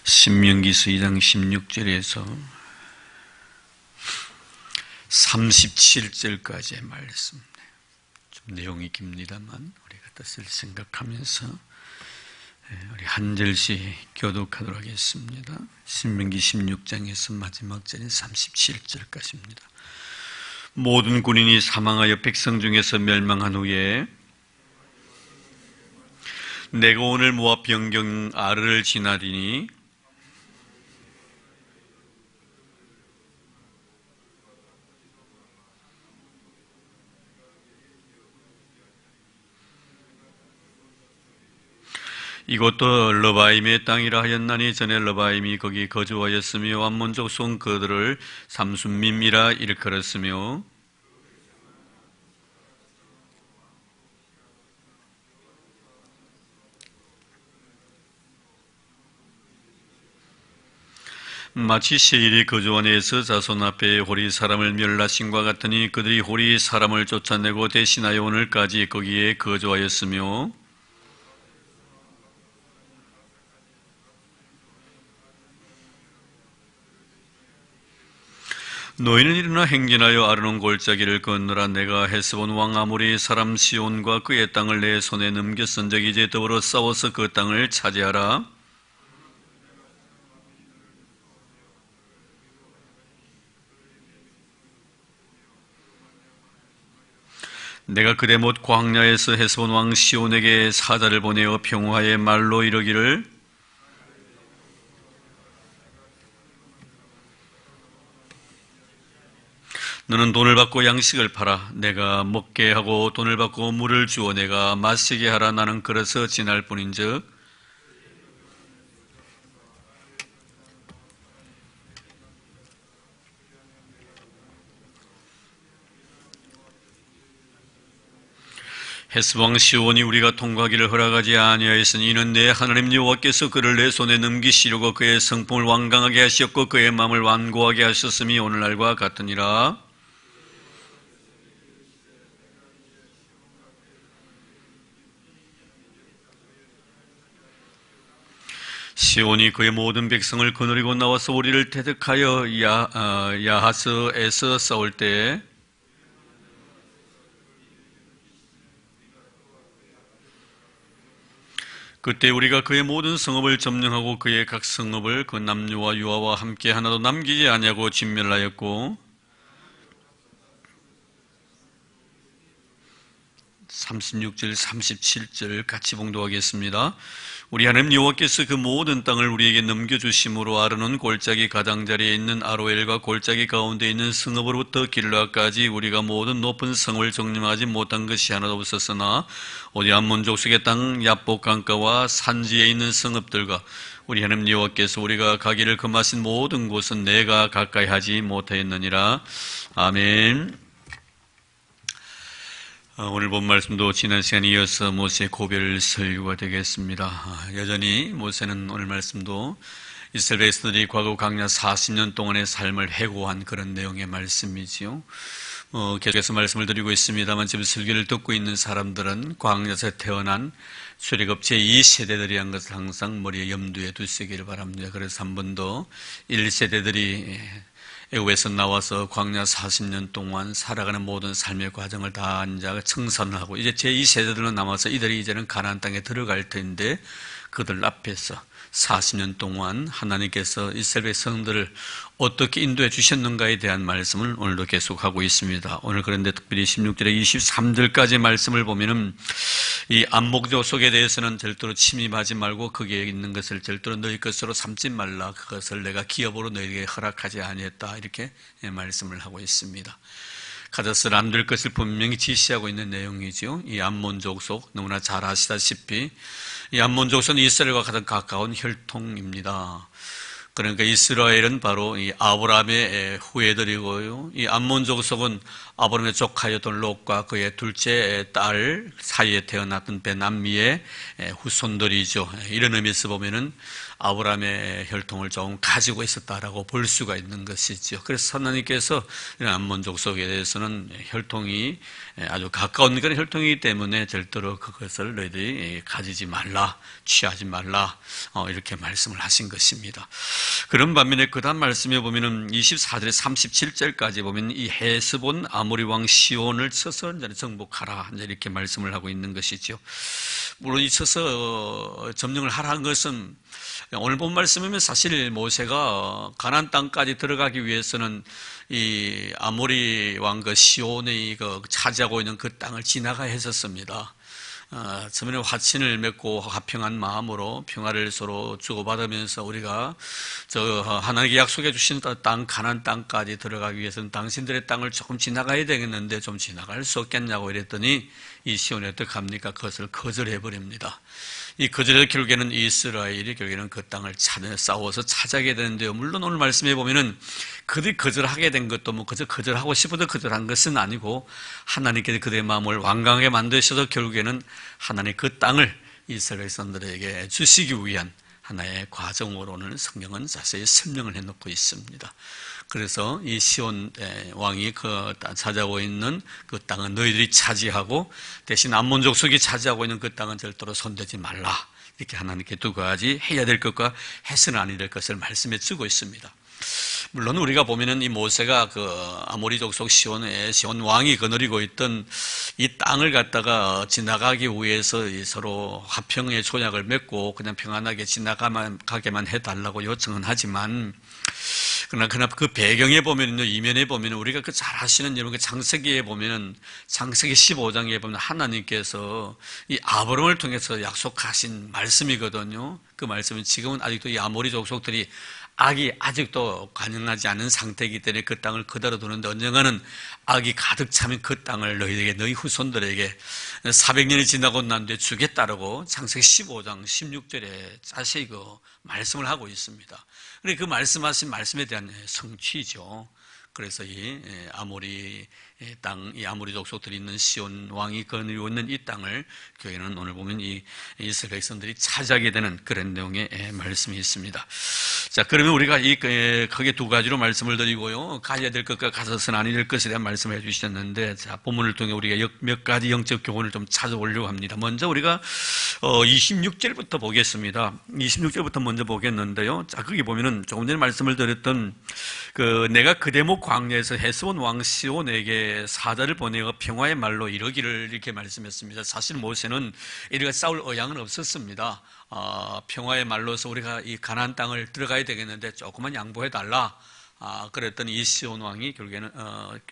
신명기서 2장 16절에서 37절까지의 말씀. 좀 내용이 깁니다만 우리가 뜻을 생각하면서 우리 한 절씩 교독하도록 하겠습니다. 신명기 16장에서 마지막 절인 37절까지입니다. 모든 군인이 사망하여 백성 중에서 멸망한 후에 내가 오늘 모압 변경 아르를 지나리니 이것도 러바임의 땅이라 하였나니 전에 러바임이 거기 거주하였으며 암몬 족속 그들을 삼순밈이라 일컬었으며 마치 세일이 거주한 에서 자손 앞에 호리 사람을 멸하신과 같으니 그들이 호리 사람을 쫓아내고 대신하여 오늘까지 거기에 거주하였으며 너희는 일어나 행진하여 아르논 골짜기를 건너라. 내가 헤스본 왕 아모리 사람 시온과 그의 땅을 내 손에 넘겼은 적이 이제 더불어 싸워서 그 땅을 차지하라. 내가 그대 못 광야에서 헤스본 왕 시온에게 사자를 보내어 평화의 말로 이르기를 너는 돈을 받고 양식을 팔아 내가 먹게 하고 돈을 받고 물을 주어 내가 마시게 하라. 나는 그래서 지날 뿐인즉 헤스본 시온이 우리가 통과하기를 허락하지 아니하였으니 이는 내 하나님 여호와께서 그를 내 손에 넘기시려고 그의 성품을 완강하게 하셨고 그의 마음을 완고하게 하셨음이 오늘날과 같으니라. 시온이 그의 모든 백성을 거느리고 나와서 우리를 대적하여 야하스에서 싸울 때에 그때 우리가 그의 모든 성읍을 점령하고 그의 각 성읍을 그 남녀와 유아와 함께 하나도 남기지 아니하고 진멸하였고 36절 37절 같이 봉독하겠습니다. 우리 하나님 여호와께서 그 모든 땅을 우리에게 넘겨주심으로 아르논 골짜기 가장자리에 있는 아로엘과 골짜기 가운데 있는 성읍으로부터 길라까지 우리가 모든 높은 성을 정림하지 못한 것이 하나도 없었으나 오직 암몬 족속의 땅 야복 강가와 산지에 있는 성읍들과 우리 하나님 여호와께서 우리가 가기를 금하신 모든 곳은 내가 가까이 하지 못하였느니라. 아멘. 오늘 본 말씀도 지난 시간에 이어서 모세의 고별 설교가 되겠습니다. 여전히 모세는 오늘 말씀도 이스라엘 백성들이 과거 광야 40년 동안의 삶을 해고한 그런 내용의 말씀이지요. 계속해서 말씀을 드리고 있습니다만 지금 설교를 듣고 있는 사람들은 광야에서 태어난 출애굽 제2세대들이란 것을 항상 머리에 염두에 두시기를 바랍니다. 그래서 한 번 더 1세대들이 애굽에서 나와서 광야 40년 동안 살아가는 모든 삶의 과정을 다 이제 청산을 하고 이제 제2세대들은 남아서 이들이 이제는 가나안 땅에 들어갈 텐데 그들 앞에서 40년 동안 하나님께서 이스라엘 백성들을 어떻게 인도해 주셨는가에 대한 말씀을 오늘도 계속하고 있습니다. 오늘 그런데 특별히 16절에 23절까지 말씀을 보면은 이 안목 족속에 대해서는 절대로 침입하지 말고 거기에 있는 것을 절대로 너희 것으로 삼지 말라. 그것을 내가 기업으로 너희에게 허락하지 아니했다. 이렇게 말씀을 하고 있습니다. 가져서는 안 될 것을 분명히 지시하고 있는 내용이죠. 이 암몬 족속 너무나 잘 아시다시피 이 암몬 족속은 이스라엘과 가장 가까운 혈통입니다. 그러니까 이스라엘은 바로 이 아브라함의 후예들이고요. 이 암몬 족속은 아브라함의 조카였던 롯과 그의 둘째 딸 사이에 태어났던 베남미의 후손들이죠. 이런 의미에서 보면은 아브라함의 혈통을 조금 가지고 있었다라고 볼 수가 있는 것이죠. 그래서 하나님께서 암몬 족속에 대해서는 혈통이 아주 가까운 그런 혈통이기 때문에 절대로 그것을 너희들이 가지지 말라, 취하지 말라, 이렇게 말씀을 하신 것입니다. 그런 반면에 그 다음 말씀에 보면은 24절에 37절까지 보면 이 헤스본 아모리 왕 시온을 쳐서 정복하라, 이렇게 말씀을 하고 있는 것이죠. 물론 이 쳐서 점령을 하라는 것은 오늘 본 말씀이면 사실 모세가 가나안 땅까지 들어가기 위해서는 이 아모리 왕 그 시온이 차지하고 있는 그 땅을 지나가야 했었습니다. 처음에 화친을 맺고 화평한 마음으로 평화를 서로 주고받으면서 우리가 하나님께 약속해 주신 땅 가나안 땅까지 들어가기 위해서는 당신들의 땅을 조금 지나가야 되겠는데 좀 지나갈 수 없겠냐고 이랬더니 이 시온이 어떻게 합니까? 그것을 거절해 버립니다. 이 거절의 결국에는 이스라엘이 결국에는 그 땅을 싸워서 차지하게 되는데요. 물론 오늘 말씀해 보면은 그들이 거절하게 된 것도 뭐 그저 거절하고 싶어서 거절한 것은 아니고 하나님께서 그들의 마음을 완강하게 만드셔서 결국에는 하나님 그 땅을 이스라엘 백성들에게 주시기 위한 하나의 과정으로는 성경은 자세히 설명을 해놓고 있습니다. 그래서 이 시온 왕이 차지하고 있는 그 땅은 너희들이 차지하고 대신 암몬 족속이 차지하고 있는 그 땅은 절대로 손대지 말라. 이렇게 하나님께 두 가지 해야 될 것과 해서는 아니 될 것을 말씀해 주고 있습니다. 물론 우리가 보면은 이 모세가 아모리 족속 시온 왕이 거느리고 있던 이 땅을 갖다가 지나가기 위해서 서로 화평의 조약을 맺고 그냥 평안하게 지나가게만 해달라고 요청은 하지만 그러나 그 배경에 보면은요, 이면에 보면은 우리가 잘 아시는 여러분 창세기에 보면은 창세기 15장에 보면 하나님께서 이 아브람을 통해서 약속하신 말씀이거든요. 그 말씀은 지금은 아직도 이 아모리 족속들이 악이 아직도 관영하지 않은 상태이기 때문에 그 땅을 그대로 두는데 언젠가는 악이 가득 차면 그 땅을 너희 후손들에게 400년이 지나고 난 뒤에 주겠다라고 창세기 15장 16절에 자세히 말씀을 하고 있습니다. 그 말씀하신 말씀에 대한 성취죠. 그래서 이 아모리 땅, 이 아모리 족속들이 있는 시온 왕이 거느리고 있는 이 땅을 교회는 오늘 보면 이 이스라엘 백성들이 차지하게 되는 그런 내용의 말씀이 있습니다. 자, 그러면 우리가 크게 두 가지로 말씀을 드리고요. 가야 될 것과 가서서는 아니 될 것에 대한 말씀을 해주셨는데, 자, 본문을 통해 우리가 몇 가지 영적 교훈을 좀 찾아보려고 합니다. 먼저 우리가 26절부터 보겠습니다. 26절부터 먼저 보겠는데요. 자, 거기 보면은 조금 전에 말씀을 드렸던 내가 그 대목 광야에서 헤스본 왕 시온에게 사자를 보내어 평화의 말로 이르기를 이렇게 말씀했습니다. 사실 모세는 이리가 싸울 의향은 없었습니다. 평화의 말로서 우리가 이 가나안 땅을 들어가야 되겠는데 조금만 양보해 달라. 그랬더니 이 시온 왕이 결국에는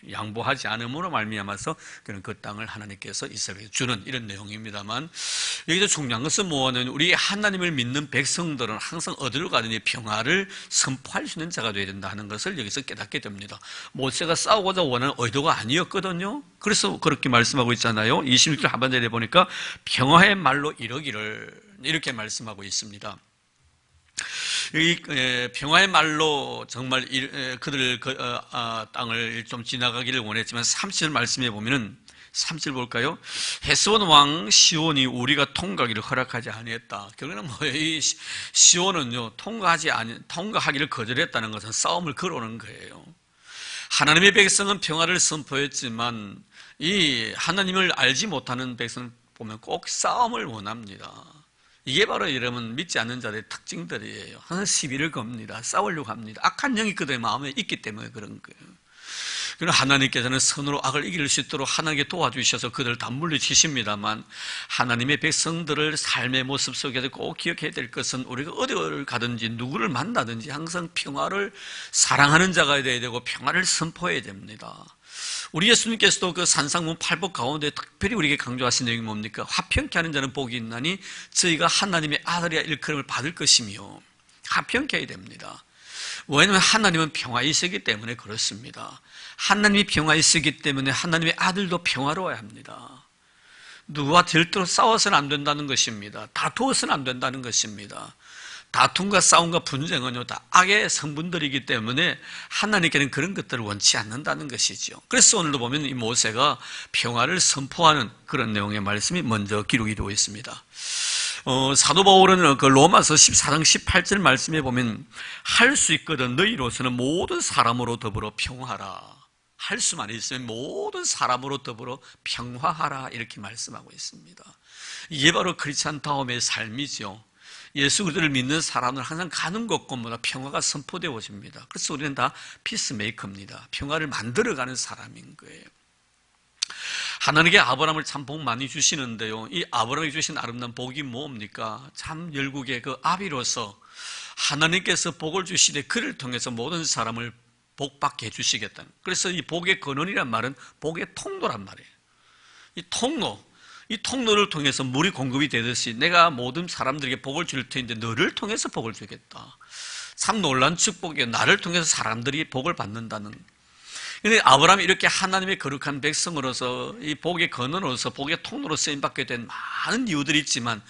양보하지 않음으로 말미암아서 그 땅을 하나님께서 이스라엘에 주는 이런 내용입니다만, 여기서 중요한 것은 뭐냐면 우리 하나님을 믿는 백성들은 항상 어디로 가든지 평화를 선포할 수 있는 자가 되어야 된다는 것을 여기서 깨닫게 됩니다. 모세가 싸우고자 원하는 의도가 아니었거든요. 그래서 그렇게 말씀하고 있잖아요. 26절 하반절에 보니까 평화의 말로 이르기를 이렇게 말씀하고 있습니다. 이 평화의 말로 정말 그들 땅을 좀 지나가기를 원했지만 30절 말씀해 보면은 3절 볼까요? 헤스본 왕 시온이 우리가 통과하기를 허락하지 아니했다. 결국에는 이 시온은요 통과하기를 거절했다는 것은 싸움을 걸어오는 거예요. 하나님의 백성은 평화를 선포했지만 이 하나님을 알지 못하는 백성을 보면 꼭 싸움을 원합니다. 이게 바로 여러분 믿지 않는 자들의 특징들이에요. 항상 시비를 겁니다. 싸우려고 합니다. 악한 영이 그들의 마음에 있기 때문에 그런 거예요. 그러나 하나님께서는 선으로 악을 이길 수 있도록 하나님께 도와주셔서 그들을 다 물리치십니다만, 하나님의 백성들을 삶의 모습 속에서 꼭 기억해야 될 것은 우리가 어디를 가든지 누구를 만나든지 항상 평화를 사랑하는 자가 되어야 되고 평화를 선포해야 됩니다. 우리 예수님께서도 그 산상문 8복 가운데 특별히 우리에게 강조하신 내용이 뭡니까? 화평케 하는 자는 복이 있나니 저희가 하나님의 아들이야 일컬음을 받을 것이며, 화평케 해야 됩니다. 왜냐하면 하나님은 평화이시기 때문에 그렇습니다. 하나님이 평화이시기 때문에 하나님의 아들도 평화로워야 합니다. 누구와 절대로 싸워서는 안 된다는 것입니다. 다투어서는 안 된다는 것입니다. 다툼과 싸움과 분쟁은요, 다 악의 성분들이기 때문에 하나님께는 그런 것들을 원치 않는다는 것이죠. 그래서 오늘도 보면 이 모세가 평화를 선포하는 그런 내용의 말씀이 먼저 기록이 되어 있습니다. 사도 바울은 그 로마서 14장 18절 말씀에 보면 할 수 있거든 너희로서는 모든 사람으로 더불어 평화하라. 할 수만 있으면 모든 사람으로 더불어 평화하라 이렇게 말씀하고 있습니다. 이게 바로 크리스찬다움의 삶이죠. 예수 그리스도를 믿는 사람은 항상 가는 곳곳마다 평화가 선포되어집니다. 그래서 우리는 다 피스메이커입니다. 평화를 만들어가는 사람인 거예요. 하나님께 아브라함을 참 복 많이 주시는데요, 이 아브라함이 주신 아름다운 복이 뭡니까? 참 열국의 그 아비로서 하나님께서 복을 주시되 그를 통해서 모든 사람을 복받게 해주시겠다는, 그래서 이 복의 근원이란 말은 복의 통로란 말이에요. 이 통로를 통해서 물이 공급이 되듯이 내가 모든 사람들에게 복을 줄 텐데 너를 통해서 복을 주겠다. 참 놀라운 축복이에요. 나를 통해서 사람들이 복을 받는다는. 그런데 아브라함이 이렇게 하나님의 거룩한 백성으로서 이 복의 근원으로서 복의 통로로 쓰임받게 된 많은 이유들이 있지만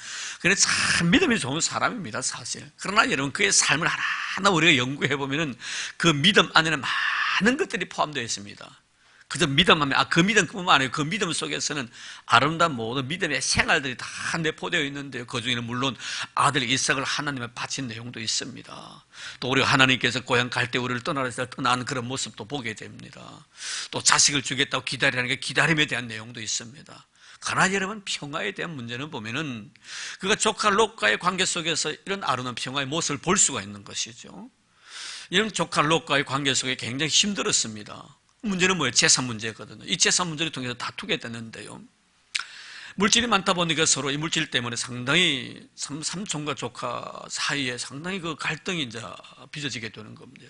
그는 참 믿음이 좋은 사람입니다, 사실. 그러나 여러분, 그의 삶을 하나하나 우리가 연구해 보면은 그 믿음 안에는 많은 것들이 포함되어 있습니다. 그저 믿음하면, 그 믿음뿐만 아니고 그 믿음 속에서는 아름다운 모든 믿음의 생활들이 다 내포되어 있는데요, 그 중에는 물론 아들 이삭을 하나님에 바친 내용도 있습니다. 또 우리가 하나님께서 고향 갈 때 우리를 떠나서 떠나는 그런 모습도 보게 됩니다. 또 자식을 주겠다고 기다리라는 게 기다림에 대한 내용도 있습니다. 그러나 여러분, 평화에 대한 문제는 보면은 그가 조카 롯과의 관계 속에서 이런 아름다운 평화의 모습을 볼 수가 있는 것이죠. 이런 조카 롯과의 관계 속에 굉장히 힘들었습니다. 문제는 뭐예요? 재산 문제거든요. 이 재산 문제를 통해서 다투게 되는데요, 물질이 많다 보니까 서로 이 물질 때문에 상당히 삼촌과 조카 사이에 상당히 그 갈등이 이제 빚어지게 되는 겁니다.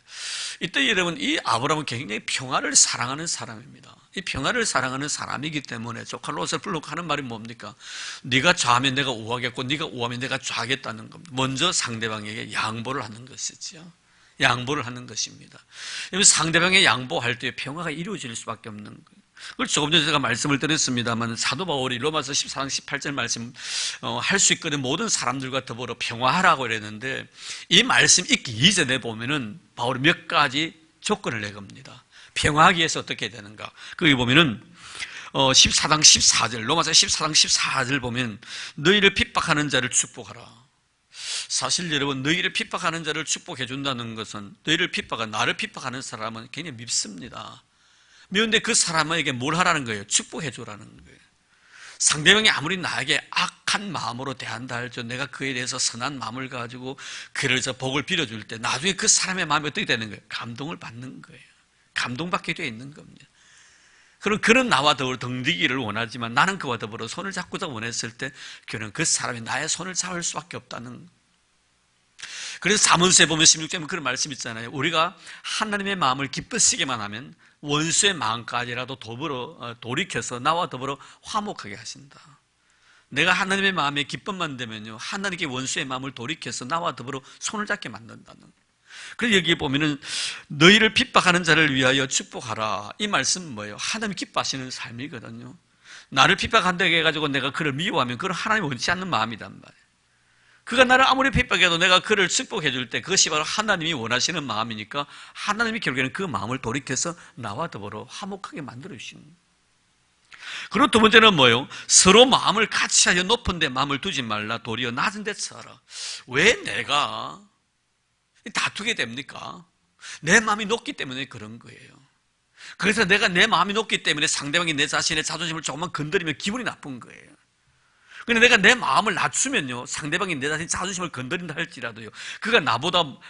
이때 여러분, 이 아브라함은 굉장히 평화를 사랑하는 사람입니다. 이 평화를 사랑하는 사람이기 때문에 조카 롯을 불러고 하는 말이 뭡니까? 네가 좌하면 내가 우하겠고 네가 우하면 내가 좌하겠다는 겁니다. 먼저 상대방에게 양보를 하는 것이죠. 양보를 하는 것입니다. 상대방의 양보할 때 평화가 이루어질 수밖에 없는 거예요. 그걸 조금 전에 제가 말씀을 드렸습니다만 사도 바울이 로마서 14장 18절 말씀 할 수 있거든 모든 사람들과 더불어 평화하라고 그랬는데, 이 말씀 읽기 이전에 보면은 바울이 몇 가지 조건을 내겁니다. 평화하기 위해서 어떻게 되는가? 거기 보면은 14장 14절, 로마서 14장 14절 보면 너희를 핍박하는 자를 축복하라. 사실 여러분, 너희를 핍박하는 자를 축복해 준다는 것은 나를 핍박하는 사람은 굉장히 밉습니다. 미운데 그 사람에게 뭘 하라는 거예요? 축복해 주라는 거예요. 상대방이 아무리 나에게 악한 마음으로 대한다 할지라도 내가 그에 대해서 선한 마음을 가지고 그를 복을 빌어줄 때 나중에 그 사람의 마음이 어떻게 되는 거예요? 감동을 받는 거예요. 감동받게 되어 있는 겁니다. 그럼 그는 나와 더불어 덩디기를 원하지만 나는 그와 더불어 손을 잡고자 원했을 때 그는 그 사람이 나의 손을 잡을 수밖에 없다는 거예요. 그래서 사문서에 보면 16절에 그런 말씀 있잖아요. 우리가 하나님의 마음을 기쁘시게만 하면 원수의 마음까지라도 돌이켜서 나와 더불어 화목하게 하신다. 내가 하나님의 마음에 기쁨만 되면요, 하나님께 원수의 마음을 돌이켜서 나와 더불어 손을 잡게 만든다는 거예요. 그래서 여기 보면은 너희를 핍박하는 자를 위하여 축복하라. 이 말씀은 뭐예요? 하나님이 기뻐하시는 삶이거든요. 나를 핍박한다고 해가지고 내가 그를 미워하면 그건 하나님이 원치 않는 마음이란 말이에요. 그가 나를 아무리 핍박해도 내가 그를 축복해 줄 때 그것이 바로 하나님이 원하시는 마음이니까 하나님이 결국에는 그 마음을 돌이켜서 나와 더불어 화목하게 만들어 주시는 거예요. 그리고 두 번째는 뭐예요? 서로 마음을 같이 하여 높은 데 마음을 두지 말라. 도리어 낮은 데 서라. 왜 내가 다투게 됩니까? 내 마음이 높기 때문에 그런 거예요. 그래서 내가 내 마음이 높기 때문에 상대방이 내 자신의 자존심을 조금만 건드리면 기분이 나쁜 거예요. 근데 내가 내 마음을 낮추면요, 상대방이 내 자신의 자존심을 건드린다 할지라도요, 그가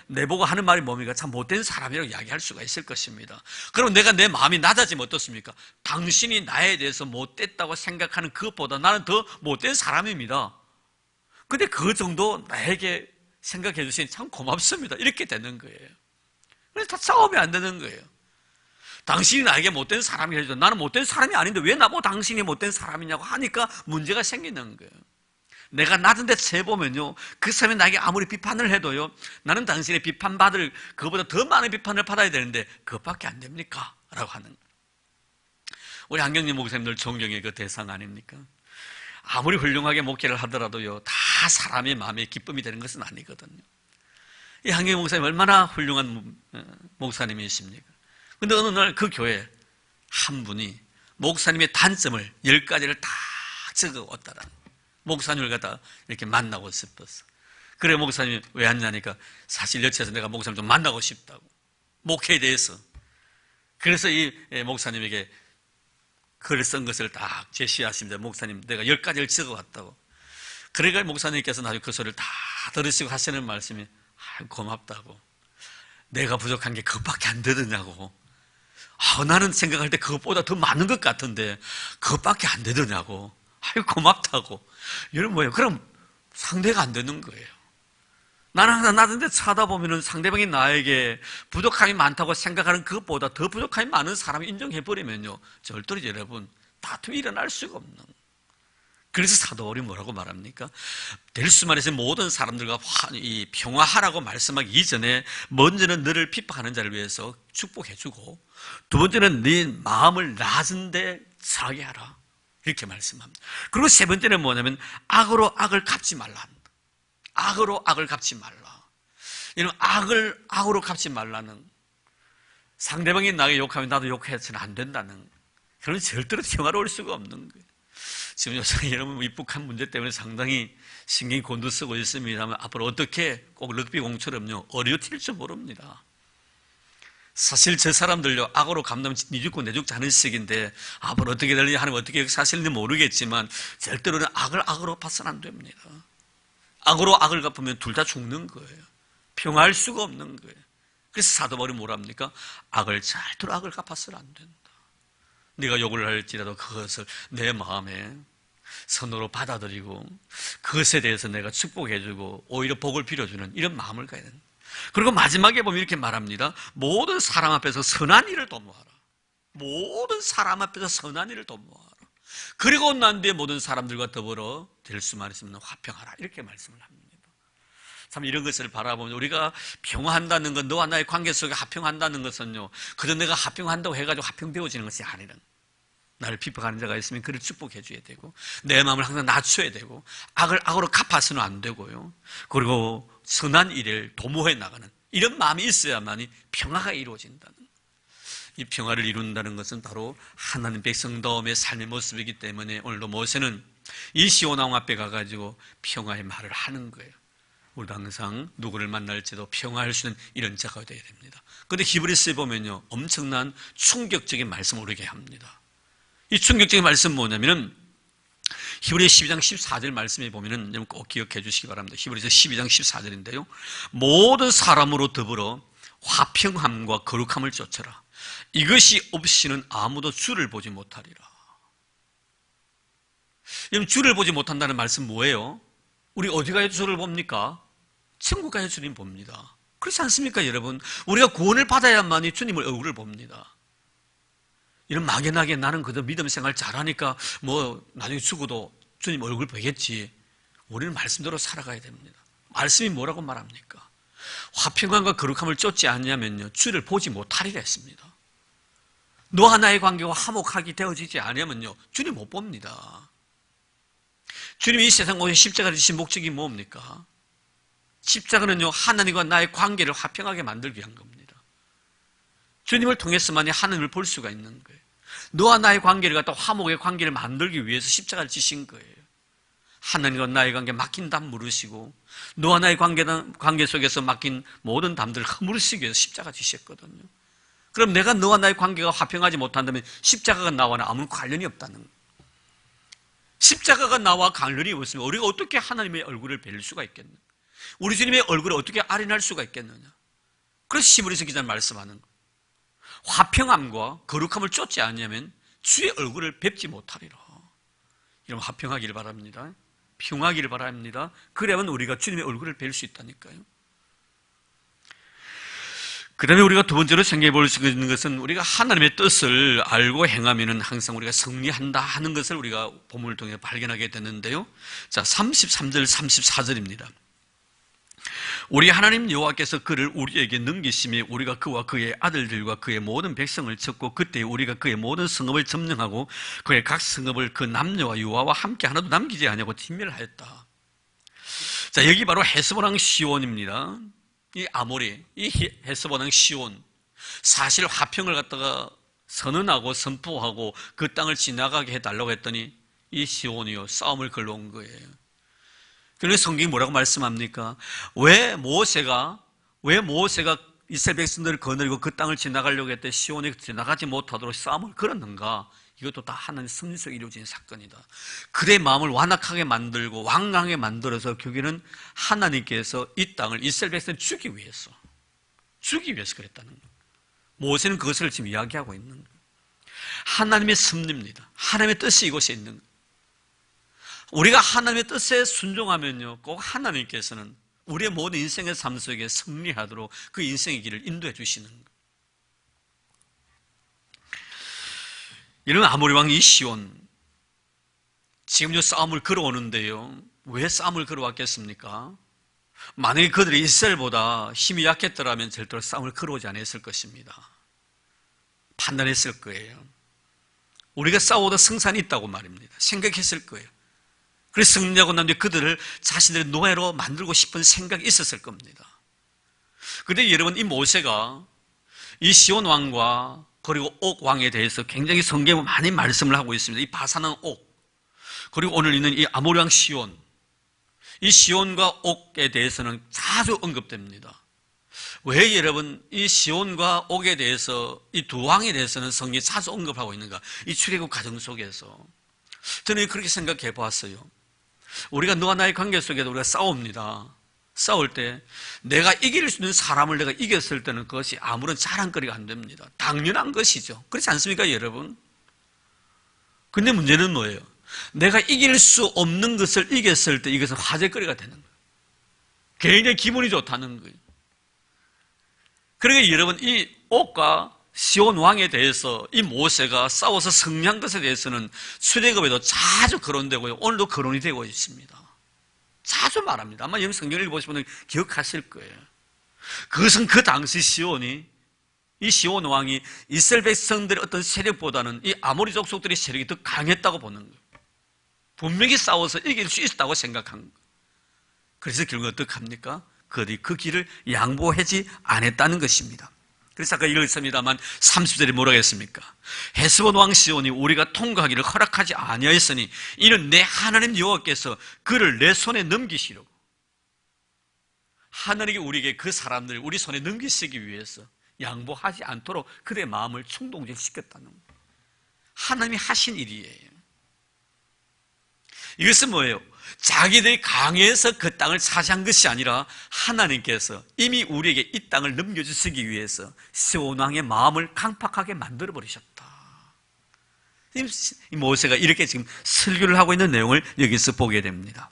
내보고 하는 말이 뭡니까? 참 못된 사람이라고 이야기할 수가 있을 것입니다. 그럼 내가 내 마음이 낮아지면 어떻습니까? 당신이 나에 대해서 못됐다고 생각하는 그것보다 나는 더 못된 사람입니다. 근데 그 정도 나에게 생각해 주시니 참 고맙습니다. 이렇게 되는 거예요. 그래서 다 싸우면 안 되는 거예요. 당신이 나에게 못된 사람이라 해도 나는 못된 사람이 아닌데 왜 나보고 당신이 못된 사람이냐고 하니까 문제가 생기는 거예요. 내가 낮은 데 재보면요, 그 사람이 나에게 아무리 비판을 해도요, 나는 당신의 비판받을 그보다 더 많은 비판을 받아야 되는데 그것밖에 안 됩니까? 라고 하는 거예요. 우리 한경림 목사님들 존경의 그 대상 아닙니까? 아무리 훌륭하게 목회를 하더라도요, 다 사람의 마음에 기쁨이 되는 것은 아니거든요. 이 한경희 목사님 얼마나 훌륭한 목사님이십니까? 근데 어느 날 그 교회 한 분이 목사님의 단점을 10가지를 다 적어 왔다라. 목사님을 갖다 이렇게 만나고 싶었어. 그래, 목사님이 왜 왔냐니까 사실 여차해서 내가 목사님 좀 만나고 싶다고. 목회에 대해서. 그래서 이 목사님에게 글을 쓴 것을 딱 제시하십니다. 목사님, 내가 10가지를 적어 왔다고. 그러니까 목사님께서 나중에 그 소리를 다 들으시고 하시는 말씀이 고맙다고. 내가 부족한 게 그것밖에 안 되더냐고. 나는 생각할 때 그것보다 더 많은 것 같은데 그것밖에 안 되더냐고. 고맙다고. 이런 뭐예요? 그럼 상대가 안 되는 거예요. 나는 항상 나한테 쳐다보면 상대방이 나에게 부족함이 많다고 생각하는 그것보다 더 부족함이 많은 사람을 인정해버리면요, 절대로 여러분 다툼이 일어날 수가 없는. 그래서 사도 바울이 뭐라고 말합니까? 델수만에서 모든 사람들과 이 평화하라고 말씀하기 이전에 먼저는 너를 핍박하는 자를 위해서 축복해주고, 두 번째는 네 마음을 낮은 데 상하게 하라, 이렇게 말씀합니다. 그리고 세 번째는 뭐냐면 악으로 악을 갚지 말라. 악으로 악을 갚지 말라. 이런 악으로 갚지 말라는, 상대방이 나에게 욕하면 나도 욕해서는 안 된다는, 그런 절대로 평화로울 수가 없는 거예요. 지금 요즘 여러분 입북한 문제 때문에 상당히 신경이 곤두서고 있습니다만 앞으로 어떻게 꼭 럭비 공처럼요 어려워질지 모릅니다. 사실 저 사람들요 악으로 갚는 니 죽고 내 죽자 하는 식인데 앞으로 어떻게 될지 하나님 어떻게 사실인지 모르겠지만 절대로는 악을 악으로 봐서는 안 됩니다. 악으로 악을 갚으면 둘 다 죽는 거예요. 평화할 수가 없는 거예요. 그래서 사도 바울이 뭐랍니까? 악을 절대로 악을 갚아서는 안 된다. 네가 욕을 할지라도 그것을 내 마음에 선으로 받아들이고 그것에 대해서 내가 축복해주고 오히려 복을 빌어주는 이런 마음을 가야 된다. 그리고 마지막에 보면 이렇게 말합니다. 모든 사람 앞에서 선한 일을 도모하라. 모든 사람 앞에서 선한 일을 도모하라. 그리고 난 뒤에 모든 사람들과 더불어 될 수만 있으면 화평하라, 이렇게 말씀을 합니다. 참 이런 것을 바라보면 우리가 평화한다는 건, 너와 나의 관계 속에 화평한다는 것은요 그저 내가 화평한다고 해가지고 화평되어지는 것이 아니라, 나를 핍박하는 자가 있으면 그를 축복해 줘야 되고, 내 마음을 항상 낮춰야 되고, 악을 악으로 갚아서는 안 되고요, 그리고 선한 일을 도모해 나가는 이런 마음이 있어야만이 평화가 이루어진다는, 이 평화를 이룬다는 것은 바로 하나님 백성다움의 삶의 모습이기 때문에 오늘도 모세는 이 시온왕 앞에 가가지고 평화의 말을 하는 거예요. 우리도 항상 누구를 만날지도 평화할 수 있는 이런 자가 되어야 됩니다. 그런데 히브리서에 보면요 엄청난 충격적인 말씀을 우리에게 합니다. 이 충격적인 말씀은 뭐냐면은 히브리 12장 14절 말씀에 보면은 꼭 기억해 주시기 바랍니다. 히브리서 12장 14절인데요. 모든 사람으로 더불어 화평함과 거룩함을 쫓아라. 이것이 없이는 아무도 주를 보지 못하리라. 여러분, 주를 보지 못한다는 말씀 뭐예요? 우리 어디 가야 주를 봅니까? 천국 가야 주님 봅니다. 그렇지 않습니까, 여러분? 우리가 구원을 받아야만이 주님을 얼굴을 봅니다. 이런 막연하게 나는 그저 믿음 생활 잘하니까 뭐 나중에 죽어도 주님 얼굴 보겠지. 우리는 말씀대로 살아가야 됩니다. 말씀이 뭐라고 말합니까? 화평함과 거룩함을 쫓지 않냐면요 주를 보지 못하리라 했습니다. 너와 나의 관계가 화목하게 되어지지 않으면요 주님 못 봅니다. 주님이 이 세상 오신 십자가를 지신 목적이 뭡니까? 십자가는요 하나님과 나의 관계를 화평하게 만들기 위한 겁니다. 주님을 통해서만이 하나님을 볼 수가 있는 거예요. 너와 나의 관계를 갖다 화목의 관계를 만들기 위해서 십자가를 지신 거예요. 하나님과 나의 관계 막힌 담 물으시고 너와 나의 관계 속에서 막힌 모든 담들을 허물으시기 위해서 십자가 지셨거든요. 그럼 내가 너와 나의 관계가 화평하지 못한다면 십자가가 나와는 아무 관련이 없다는 거예요. 십자가가 나와 관련이 없으면 우리가 어떻게 하나님의 얼굴을 뵐 수가 있겠느냐? 우리 주님의 얼굴을 어떻게 알인할 수가 있겠느냐? 그래서 히브리서 기자는 말씀하는 거예요. 화평함과 거룩함을 쫓지 않으면 주의 얼굴을 뵙지 못하리라. 이런 화평하기를 바랍니다. 평하기를 바랍니다. 그래야만 우리가 주님의 얼굴을 뵐 수 있다니까요. 그 다음에 우리가 두 번째로 생각해 볼 수 있는 것은 우리가 하나님의 뜻을 알고 행하면 항상 우리가 승리한다 하는 것을 우리가 본문을 통해 발견하게 되는데요. 자, 33절, 34절입니다. 우리 하나님 여호와께서 그를 우리에게 넘기심에 우리가 그와 그의 아들들과 그의 모든 백성을 쳤고 그때 우리가 그의 모든 성읍을 점령하고 그의 각 성읍을 그 남녀와 유아와 함께 하나도 남기지 아니하고 진멸하였다. 자, 여기 바로 헤스본 왕 시온입니다. 이 아모리, 이 헤스본 왕 시온, 사실 화평을 갖다가 선언하고 선포하고 그 땅을 지나가게 해달라고 했더니 이 시온이요 싸움을 걸러온 거예요. 그래서 성경이 뭐라고 말씀합니까? 왜 모세가 이스라엘 백성들을 거느리고 그 땅을 지나가려고 했더니 시온이 지나가지 못하도록 싸움을 걸었는가? 이것도 다 하나님의 섭리적으로 이루어진 사건이다. 그의 마음을 완악하게 만들고 완강하게 만들어서 결국에는 하나님께서 이 땅을 이스라엘 백성을 주기 위해서 그랬다는 거예요. 모세는 그것을 지금 이야기하고 있는 거예요. 하나님의 섭리입니다. 하나님의 뜻이 이곳에 있는 거예요. 우리가 하나님의 뜻에 순종하면요, 꼭 하나님께서는 우리의 모든 인생의 삶 속에 승리하도록 그 인생의 길을 인도해 주시는 거예요. 이런 아모리 왕 이 시온, 지금 이 싸움을 걸어오는데요, 왜 싸움을 걸어왔겠습니까? 만약에 그들이 이스라엘보다 힘이 약했더라면 절대로 싸움을 걸어오지 않았을 것입니다. 판단했을 거예요. 우리가 싸워도 승산이 있다고 말입니다. 생각했을 거예요. 그래서 승리하고 난 뒤에 그들을 자신들의 노예로 만들고 싶은 생각이 있었을 겁니다. 그런데 여러분, 이 모세가 이 시온 왕과 그리고 옥 왕에 대해서 굉장히 성경에 많이 말씀을 하고 있습니다. 이 바사는 옥, 그리고 오늘 있는 이 아모리 왕 시온, 이 시온과 옥에 대해서는 자주 언급됩니다. 왜 여러분 이 시온과 옥에 대해서 이 두 왕에 대해서는 성경이 자주 언급하고 있는가? 이 출애굽 과정 속에서 저는 그렇게 생각해 보았어요. 우리가 너와 나의 관계 속에도 우리가 싸웁니다. 싸울 때 내가 이길 수 있는 사람을 내가 이겼을 때는 그것이 아무런 자랑거리가 안 됩니다. 당연한 것이죠. 그렇지 않습니까, 여러분? 근데 문제는 뭐예요? 내가 이길 수 없는 것을 이겼을 때 이것은 화제거리가 되는 거예요. 굉장히 기분이 좋다는 거예요. 그러니까 여러분, 이 옥과 시온 왕에 대해서 이 모세가 싸워서 승리한 것에 대해서는 출애굽에도 자주 거론되고요, 오늘도 거론이 되고 있습니다. 자주 말합니다. 아마 여러분 성경을 읽어보시면 기억하실 거예요. 그것은 그 당시 시온이, 이 시온 왕이 이스라엘 백성들의 어떤 세력보다는 이 아모리 족속들의 세력이 더 강했다고 보는 거예요. 분명히 싸워서 이길 수 있다고 생각한 거예요. 그래서 결국 어떻게 합니까? 그들이 그 길을 양보하지 않았다는 것입니다. 그래서 아까 읽었습니다만 30절에 뭐라고 했습니까? 헤스본 왕 시온이 우리가 통과하기를 허락하지 아니하였으니 이는 내 하나님 여호와께서 그를 내 손에 넘기시려고. 하나님이 우리에게 그 사람들을 우리 손에 넘기시기 위해서 양보하지 않도록 그의 마음을 충동시켰다는 거예요. 하나님이 하신 일이에요. 이것은 뭐예요? 자기들이 강해서 그 땅을 차지한 것이 아니라 하나님께서 이미 우리에게 이 땅을 넘겨주시기 위해서 시온 왕의 마음을 강팍하게 만들어버리셨다. 이 모세가 이렇게 지금 설교를 하고 있는 내용을 여기서 보게 됩니다.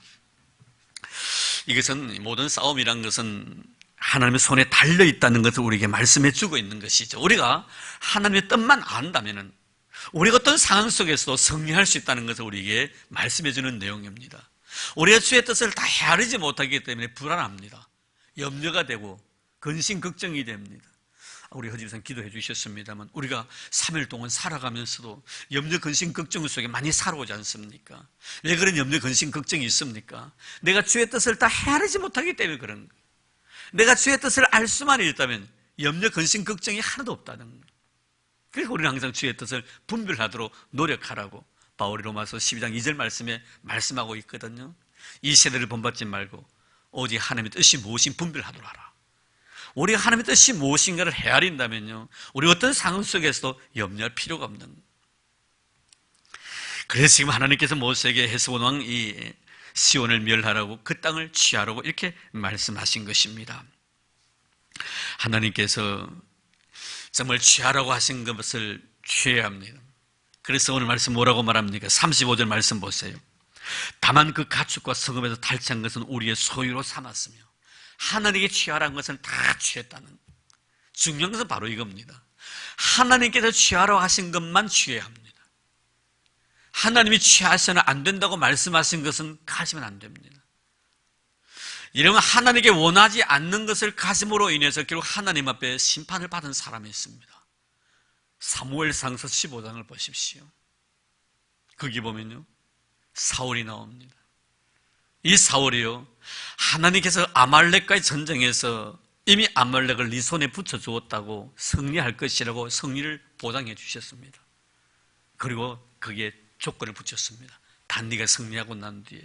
이것은 모든 싸움이란 것은 하나님의 손에 달려있다는 것을 우리에게 말씀해 주고 있는 것이죠. 우리가 하나님의 뜻만 안다면 우리가 어떤 상황 속에서도 승리할 수 있다는 것을 우리에게 말씀해 주는 내용입니다. 우리가 주의 뜻을 다 헤아리지 못하기 때문에 불안합니다. 염려가 되고 근심 걱정이 됩니다. 우리 허집사님 기도해 주셨습니다만 우리가 3일 동안 살아가면서도 염려 근심 걱정 속에 많이 살아오지 않습니까? 왜 그런 염려 근심 걱정이 있습니까? 내가 주의 뜻을 다 헤아리지 못하기 때문에 그런 거예요. 내가 주의 뜻을 알 수만 있다면 염려 근심 걱정이 하나도 없다는 거예요. 그러니까 우리는 항상 주의 뜻을 분별하도록 노력하라고 바울이 로마서 12장 2절 말씀에 말씀하고 있거든요. 이 세대를 본받지 말고 오직 하나님의 뜻이 무엇인 분별하도록 하라. 우리가 하나님의 뜻이 무엇인가를 헤아린다면요, 우리 어떤 상황 속에서도 염려할 필요가 없는 거예요. 그래서 지금 하나님께서 모세에게 헤스본 왕 이 시온을 멸하라고 그 땅을 취하라고 이렇게 말씀하신 것입니다. 하나님께서 정말 취하라고 하신 것을 취해야 합니다. 그래서 오늘 말씀 뭐라고 말합니까? 35절 말씀 보세요. 다만 그 가축과 성읍에서 탈취한 것은 우리의 소유로 삼았으며 하나님께 취하라는 것은 다 취했다는 거예요. 중요한 것은 바로 이겁니다. 하나님께서 취하라고 하신 것만 취해야 합니다. 하나님이 취하셔는 안 된다고 말씀하신 것은 가지면 안 됩니다. 이러면 하나님께 원하지 않는 것을 가짐으로 인해서 결국 하나님 앞에 심판을 받은 사람이 있습니다. 사무엘상서 15장을 보십시오. 거기 보면요, 사울이 나옵니다. 이 사울이요, 하나님께서 아말렉과의 전쟁에서 이미 아말렉을 네 손에 붙여주었다고 승리할 것이라고 승리를 보장해 주셨습니다. 그리고 거기에 조건을 붙였습니다. 단 네가 승리하고 난 뒤에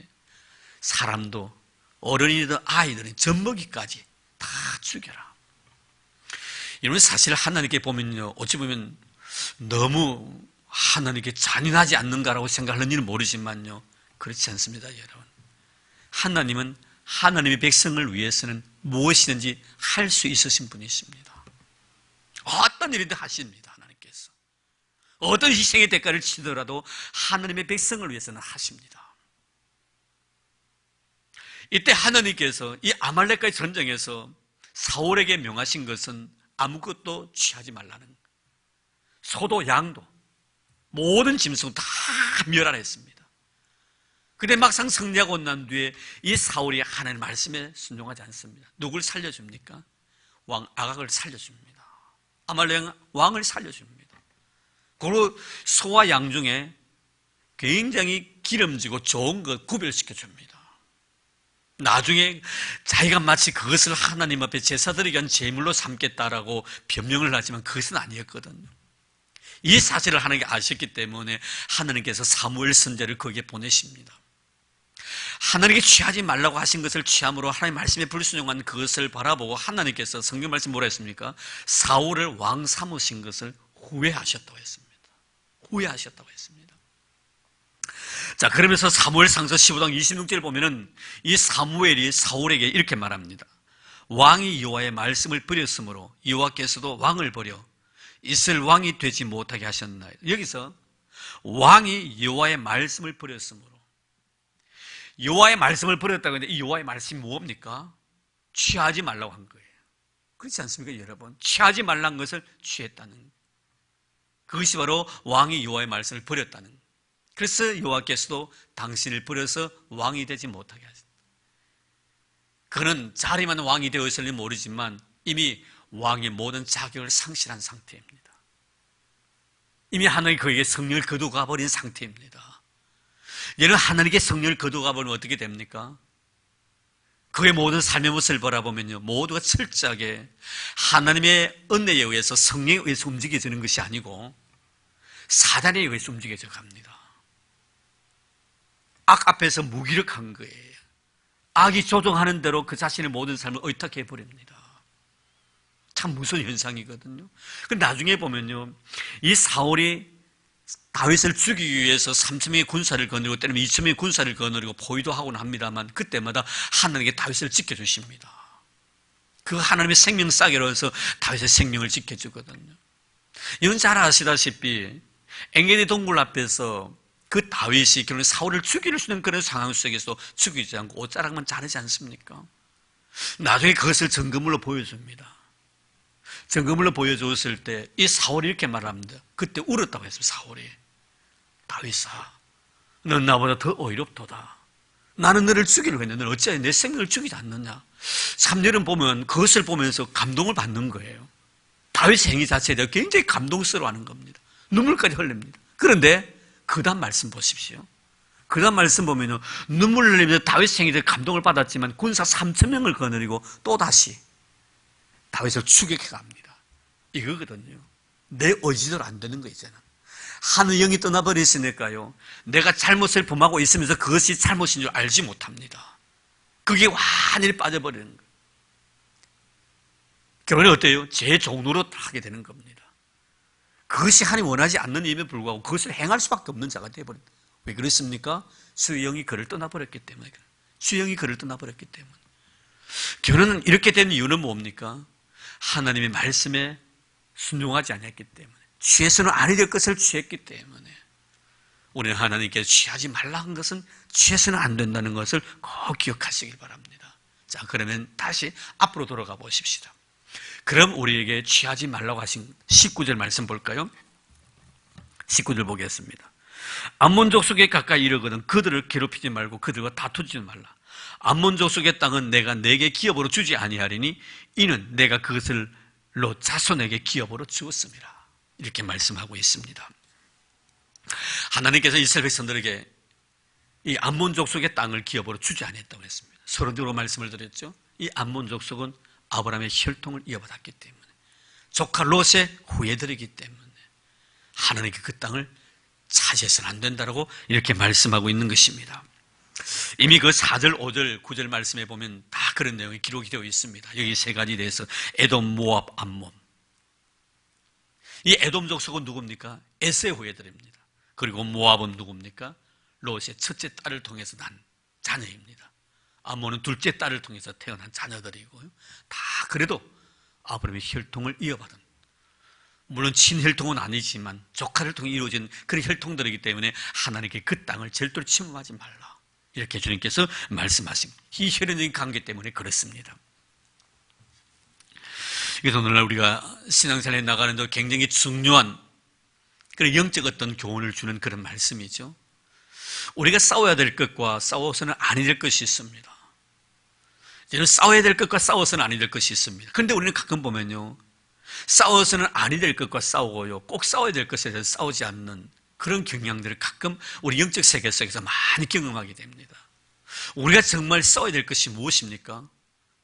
사람도 어른이든 아이들은 젖먹이까지 다 죽여라. 이런 사실 하나님께 보면요, 어찌 보면 너무 하나님께 잔인하지 않는가라고 생각하는 일은 모르지만요, 그렇지 않습니다, 여러분. 하나님은 하나님의 백성을 위해서는 무엇이든지 할 수 있으신 분이십니다. 어떤 일이든 하십니다, 하나님께서. 어떤 희생의 대가를 치더라도 하나님의 백성을 위해서는 하십니다. 이때 하나님께서 이 아말렉과의 전쟁에서 사울에게 명하신 것은 아무것도 취하지 말라는, 소도 양도 모든 짐승 다 멸하라 했습니다. 근데 막상 승리하고 난 뒤에 이 사울이 하나님의 말씀에 순종하지 않습니다. 누굴 살려줍니까? 왕 아각을 살려줍니다. 아말렉 왕을 살려줍니다. 그리고 소와 양 중에 굉장히 기름지고 좋은 것 구별시켜줍니다. 나중에 자기가 마치 그것을 하나님 앞에 제사드리기 위한 제물로 삼겠다라고 변명을 하지만 그것은 아니었거든요. 이 사실을 하나님께 아셨기 때문에 하나님께서 사무엘 선지자를 거기에 보내십니다. 하나님께 취하지 말라고 하신 것을 취함으로 하나님 말씀에 불순종한 그것을 바라보고 하나님께서 성경 말씀 뭐라 했습니까? 사울을 왕 삼으신 것을 후회하셨다고 했습니다. 후회하셨다고 했습니다. 자, 그러면서 사무엘상서 15장 26절 보면은 이 사무엘이 사울에게 이렇게 말합니다. 왕이 여호와의 말씀을 버렸으므로 여호와께서도 왕을 버려 이스라엘 왕이 되지 못하게 하셨나이다. 여기서 왕이 여호와의 말씀을 버렸으므로, 여호와의 말씀을 버렸다고 했는데 이 여호와의 말씀이 뭡니까? 취하지 말라고 한 거예요. 그렇지 않습니까, 여러분? 취하지 말라는 것을 취했다는, 그것이 바로 왕이 여호와의 말씀을 버렸다는 거예요. 그래서 여호와께서도 당신을 버려서 왕이 되지 못하게 하셨다. 그는 자리만 왕이 되었을지 모르지만 이미 왕의 모든 자격을 상실한 상태입니다. 이미 하나님이 그에게 성령을 거두가 버린 상태입니다. 얘는 하나님께 성령을 거두가 버리면 어떻게 됩니까? 그의 모든 삶의 모습을 바라보면요, 모두가 철저하게 하나님의 은혜에 의해서 성령에 의해서 움직여지는 것이 아니고 사단에 의해서 움직여져 갑니다. 악 앞에서 무기력한 거예요. 악이 조종하는 대로 그 자신의 모든 삶을 의탁해 버립니다. 참 무서운 현상이거든요. 근데 나중에 보면요, 이 사울이 다윗을 죽이기 위해서 3,000명의 군사를 거느리고 때로는 2,000명의 군사를 거느리고 포위도 하곤 합니다만 그때마다 하나님께 다윗을 지켜주십니다. 그 하나님의 생명 싸게로서 다윗의 생명을 지켜주거든요. 이건 잘 아시다시피 엔게디 동굴 앞에서 그 다윗이 결국 사울을 죽일 수 있는 그런 상황 속에서 죽이지 않고 옷자락만 자르지 않습니까? 나중에 그것을 증거물로 보여줍니다. 증거물로 보여줬을 때 이 사울이 이렇게 말합니다. 그때 울었다고 했어요. 사울이, 다윗아, 넌 나보다 더 어이롭도다. 나는 너를 죽이려고 했는데 너는 어찌하여 내 생명을 죽이지 않느냐. 3절은 보면 그것을 보면서 감동을 받는 거예요. 다윗의 행위 자체에 대해 굉장히 감동스러워하는 겁니다. 눈물까지 흘립니다. 그런데 그 다음 말씀 보십시오. 그 다음 말씀 보면요, 눈물을 흘리면서 다윗의 행위에 대해 감동을 받았지만 군사 3,000명을 거느리고 또다시 다윗을 추격해 갑니다. 이거거든요. 내 의지대로 안 되는 거 있잖아. 하늘 영이 떠나버리시니까요, 내가 잘못을 범하고 있으면서 그것이 잘못인 줄 알지 못합니다. 그게 완전히 빠져버리는 거예요. 결론이 어때요? 제 종로로 하게 되는 겁니다. 그것이 하나님 원하지 않는 일임에 불구하고 그것을 행할 수밖에 없는 자가 되어버린다. 왜 그렇습니까? 주의 영이 그를 떠나버렸기 때문에. 주의 영이 그를 떠나버렸기 때문에. 결론은 이렇게 된 이유는 뭡니까? 하나님의 말씀에 순종하지 않았기 때문에, 취해서는 아니 될 것을 취했기 때문에. 우리는 하나님께서 취하지 말라 한 것은 취해서는 안 된다는 것을 꼭 기억하시길 바랍니다. 자, 그러면 다시 앞으로 돌아가 보십시다. 그럼 우리에게 취하지 말라고 하신 19절 말씀 볼까요? 19절 보겠습니다. 암몬 족속에 가까이 이르거든 그들을 괴롭히지 말고 그들과 다투지 말라. 암몬 족속의 땅은 내가 내게 기업으로 주지 아니하리니 이는 내가 그것을 롯 자손에게 기업으로 주었습니다. 이렇게 말씀하고 있습니다. 하나님께서 이스라엘 백성들에게 이 암몬 족속의 땅을 기업으로 주지 아니했다고 했습니다. 서론적으로 말씀을 드렸죠. 이 암몬 족속은 아브라함의 혈통을 이어받았기 때문에, 조카 롯의 후예들이기 때문에 하나님께 그 땅을 차지해서는 안 된다라고 이렇게 말씀하고 있는 것입니다. 이미 그 4절, 5절, 9절 말씀에 보면 다 그런 내용이 기록이 되어 있습니다. 여기 세 가지 대해서 에돔, 모압, 암몬. 이 에돔 족속은 누굽니까? 에서의 후예들입니다. 그리고 모압은 누굽니까? 롯의 첫째 딸을 통해서 난 자녀입니다. 암몬은 둘째 딸을 통해서 태어난 자녀들이고요. 다 그래도 아브라함의 혈통을 이어받은, 물론 친혈통은 아니지만 조카를 통해 이루어진 그런 혈통들이기 때문에 하나님께 그 땅을 절대로 침범하지 말라, 이렇게 주님께서 말씀하십니다. 이 혈연적인 관계 때문에 그렇습니다. 그래서 오늘날 우리가 신앙생활에 나가는 데 굉장히 중요한 그런 영적 어떤 교훈을 주는 그런 말씀이죠. 우리가 싸워야 될 것과 싸워서는 아니 될 것이 있습니다. 저는 싸워야 될 것과 싸워서는 아니 될 것이 있습니다. 그런데 우리는 가끔 보면요, 싸워서는 아니 될 것과 싸우고요, 꼭 싸워야 될 것에 대해서 싸우지 않는 그런 경향들을 가끔 우리 영적 세계 속에서 많이 경험하게 됩니다. 우리가 정말 싸워야 될 것이 무엇입니까?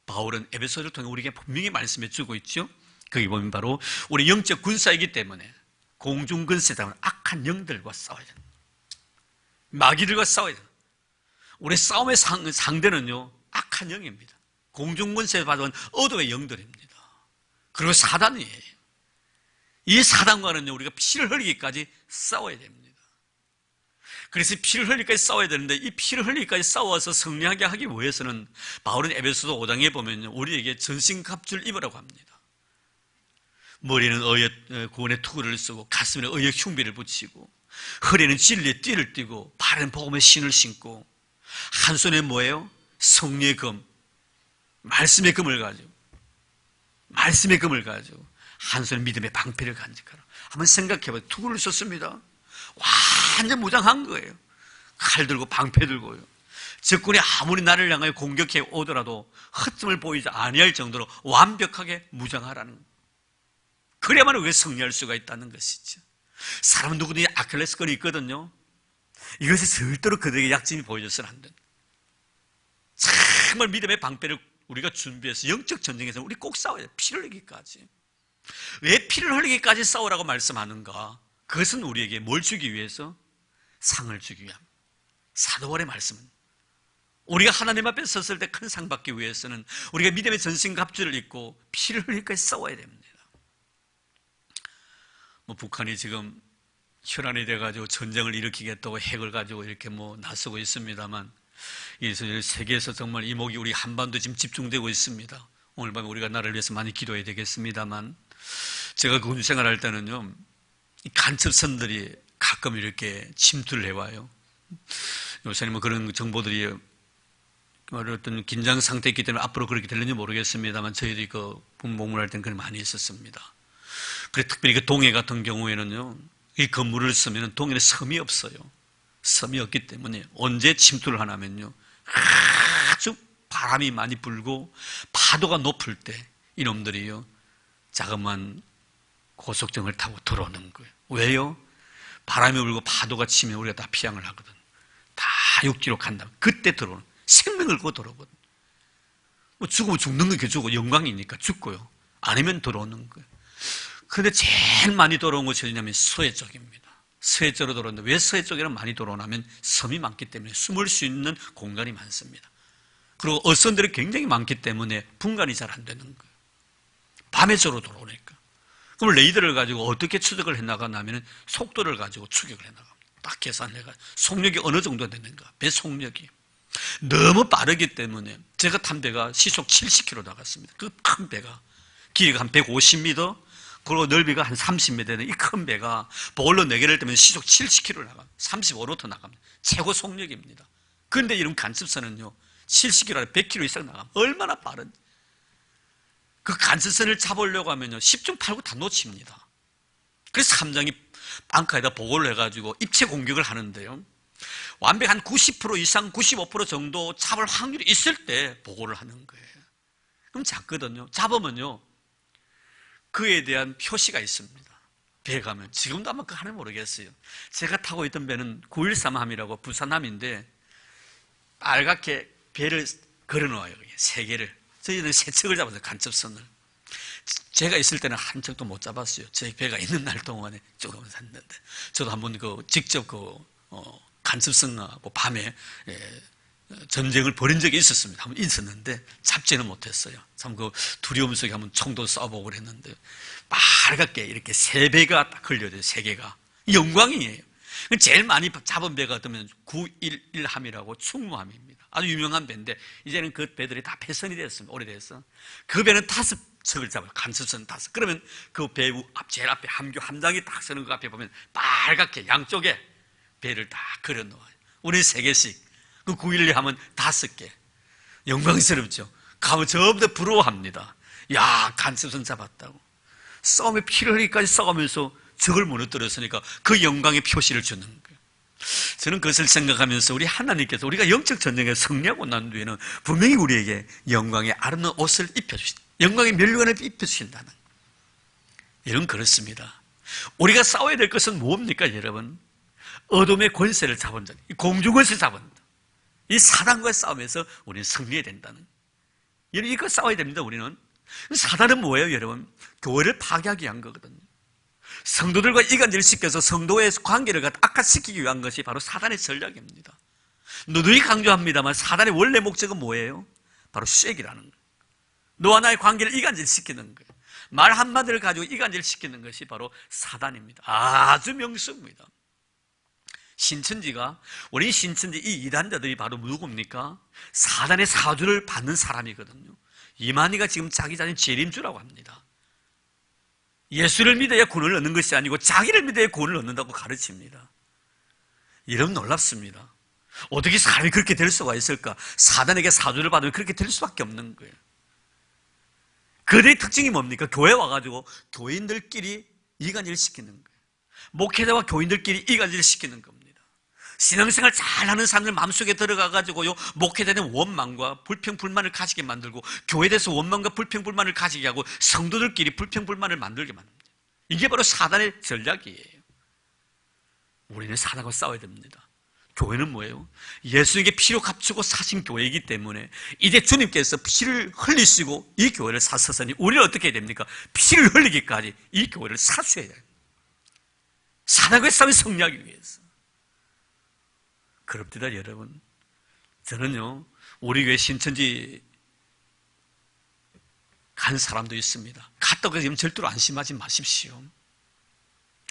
바울은 에베소서를 통해 우리에게 분명히 말씀해 주고 있죠. 거기 보면 바로 우리 영적 군사이기 때문에 공중근세자는 악한 영들과 싸워야 된다. 마귀들과 싸워야 된다. 우리 싸움의 상대는요, 악한 영입니다. 공중근세에 받은 어둠의 영들입니다. 그리고 사단이에요. 이 사단과는요, 우리가 피를 흘리기까지 싸워야 됩니다. 그래서 피를 흘리기까지 싸워야 되는데, 이 피를 흘리기까지 싸워서 승리하게 하기 위해서는 바울은 에베소서 5장에 보면 우리에게 전신갑주를 입으라고 합니다. 머리는 의의 구원의 투구를 쓰고, 가슴에 의의 흉비를 붙이고, 허리는 진리의 띠를 띠고, 발은 복음의 신을 신고, 한 손에 뭐예요? 성령의 금, 말씀의 금을 가지고, 한 손에 믿음의 방패를 간직하라. 한번 생각해봐요. 투구를 썼습니다. 완전 무장한 거예요. 칼 들고 방패 들고요. 적군이 아무리 나를 향하여 공격해 오더라도 헛점을 보이지 아니할 정도로 완벽하게 무장하라는 거예요. 그래야만 우리가 승리할 수가 있다는 것이죠. 사람은 누구든지 아킬레스건이 있거든요. 이것이 절대로 그들에게 약점이 보여져서는 안 된다. 정말 믿음의 방패를 우리가 준비해서 영적 전쟁에서 우리 꼭 싸워야 돼요. 피를 흘리기까지. 왜 피를 흘리기까지 싸우라고 말씀하는가? 그것은 우리에게 뭘 주기 위해서? 상을 주기 위함. 사도 바울의 말씀은 우리가 하나님 앞에 섰을 때 큰 상 받기 위해서는 우리가 믿음의 전신갑주를 입고 피를 흘리기까지 싸워야 됩니다. 북한이 지금 혈안이 돼가지고 전쟁을 일으키겠다고 핵을 가지고 이렇게 나서고 있습니다만, 그래서 세계에서 정말 이목이 우리 한반도에 지금 집중되고 있습니다. 오늘 밤에 우리가 나라를 위해서 많이 기도해야 되겠습니다만, 제가 군생활 할 때는요, 간첩선들이 가끔 이렇게 침투를 해와요. 요새는 그런 정보들이 어떤 긴장 상태에 있기 때문에 앞으로 그렇게 될는지 모르겠습니다만, 저희들이 군복무를 할 때는 그런 많이 있었습니다. 그래, 특별히 그 동해 같은 경우에는요, 이 건물을 쓰면 동해는 섬이 없어요. 섬이 없기 때문에 언제 침투를 하냐면요, 아주 바람이 많이 불고 파도가 높을 때 이놈들이요, 자그마한 고속정을 타고 들어오는 거예요. 왜요? 바람이 불고 파도가 치면 우리가 다 피항을 하거든. 다 육지로 간다. 그때 들어오는, 생명을 걸고 들어오거든. 죽으면 죽는 게 죽고 영광이니까 죽고요. 아니면 들어오는 거예요. 그런데 제일 많이 들어온 곳이 어디냐면 서해 쪽입니다. 서해 쪽으로 들어오는데, 왜 서해 쪽에는 많이 들어오냐면 섬이 많기 때문에 숨을 수 있는 공간이 많습니다. 그리고 어선들이 굉장히 많기 때문에 분간이 잘 안 되는 거예요. 밤에 저로 들어오니까. 그럼 레이더를 가지고 어떻게 추적을 해나가냐면 속도를 가지고 추격을 해나갑니다. 딱 계산을 해가지고 속력이 어느 정도 되는가, 배 속력이 너무 빠르기 때문에, 제가 탄 배가 시속 70km 나갔습니다. 그 큰 배가 길이가 한 150m, 그리고 넓이가 한 30m 되는 이 큰 배가 보글로 4개를 떼면 시속 70km 나갑니다. 35m 나갑니다. 최고 속력입니다. 그런데 이런 간첩선은요, 70km, 100km 이상 나가면 얼마나 빠른지. 그 간첩선을 잡으려고 하면요, 10중 8구 다 놓칩니다. 그래서 함장이 앙카에다 보고를 해가지고 입체 공격을 하는데요, 완벽 한 90% 이상, 95% 정도 잡을 확률이 있을 때 보고를 하는 거예요. 그럼 잡거든요. 잡으면요, 그에 대한 표시가 있습니다. 배에 가면. 지금도 아마 그거 하나 모르겠어요. 제가 타고 있던 배는 913함이라고 부산함인데, 빨갛게 배를 걸어놓아요. 3개를. 저희는 세 척을 잡았어요. 간첩선을. 제가 있을 때는 한 척도 못 잡았어요. 제 배가 있는 날 동안에 조금 샀는데, 저도 한번 직접 간첩선하고 밤에 전쟁을 벌인 적이 있었습니다. 한번 있었는데 잡지는 못했어요. 참 두려움 속에 한번 총도 쏴보고 그랬는데, 빨갛게 이렇게 세 배가 딱 걸려져요. 세 개가. 영광이에요. 제일 많이 잡은 배가 어떠면 911함이라고 충무함입니다. 아주 유명한 배인데 이제는 그 배들이 다 폐선이 됐습니다. 오래돼서. 그 배는 5척을 잡아요. 간첩선 5. 그러면 그 배 제일 앞에 함교 함장이 딱 서는 그 앞에 보면 빨갛게 양쪽에 배를 다 그려 놓아요. 우리 3개씩. 그 911함은 5개. 영광스럽죠. 가면 전부 다 부러워합니다. 야, 간첩선 잡았다고. 싸움에 피를 흘리기까지 싸우면서 적을 무너뜨렸으니까 그 영광의 표시를 주는 거예요. 저는 그것을 생각하면서 우리 하나님께서 우리가 영적 전쟁에 승리하고 난 뒤에는 분명히 우리에게 영광의 아름다운 옷을 입혀주신다. 영광의 면류관을 입혀주신다는 거예요. 여러분, 그렇습니다. 우리가 싸워야 될 것은 뭡니까, 여러분? 어둠의 권세를 잡은 자, 공중 권세를 잡은 자, 이 사단과의 싸움에서 우리는 승리해야 된다는 거예요. 여러분, 이거 싸워야 됩니다. 우리는. 사단은 뭐예요, 여러분? 교회를 파괴하기 위한 거거든요. 성도들과 이간질을 시켜서 성도의 관계를 악화시키기 위한 것이 바로 사단의 전략입니다. 누누이 강조합니다만 사단의 원래 목적은 뭐예요? 바로 쇠기라는 거예요. 너와 나의 관계를 이간질시키는 거예요. 말 한마디를 가지고 이간질시키는 것이 바로 사단입니다. 아주 명수입니다. 신천지가, 우리 신천지 이 이단자들이 바로 누굽니까? 사단의 사주를 받는 사람이거든요. 이만희가 지금 자기 자신 재림주라고 합니다. 예수를 믿어야 구원을 얻는 것이 아니고 자기를 믿어야 구원을 얻는다고 가르칩니다. 이런 놀랍습니다. 어떻게 사람이 그렇게 될 수가 있을까? 사단에게 사주를 받으면 그렇게 될 수밖에 없는 거예요. 그들의 특징이 뭡니까? 교회 와가지고 교인들끼리 이간질 시키는 거예요. 목회자와 교인들끼리 이간질 시키는 겁니다. 신앙생활 잘하는 사람들 마음속에 들어가가지고요, 목회자에 대한 원망과 불평불만을 가지게 만들고, 교회에 대해서 원망과 불평불만을 가지게 하고, 성도들끼리 불평불만을 만들게 만듭니다. 이게 바로 사단의 전략이에요. 우리는 사단과 싸워야 됩니다. 교회는 뭐예요? 예수에게 피로 값주고 사신 교회이기 때문에 이제 주님께서 피를 흘리시고 이 교회를 사셨으니 우리는 어떻게 해야 됩니까? 피를 흘리기까지 이 교회를 사셔야 돼요. 사단과의 싸움을 승리하기 위해서. 그럽니다, 여러분. 저는요, 우리 교회 신천지 간 사람도 있습니다. 갔다고 해서 절대로 안심하지 마십시오.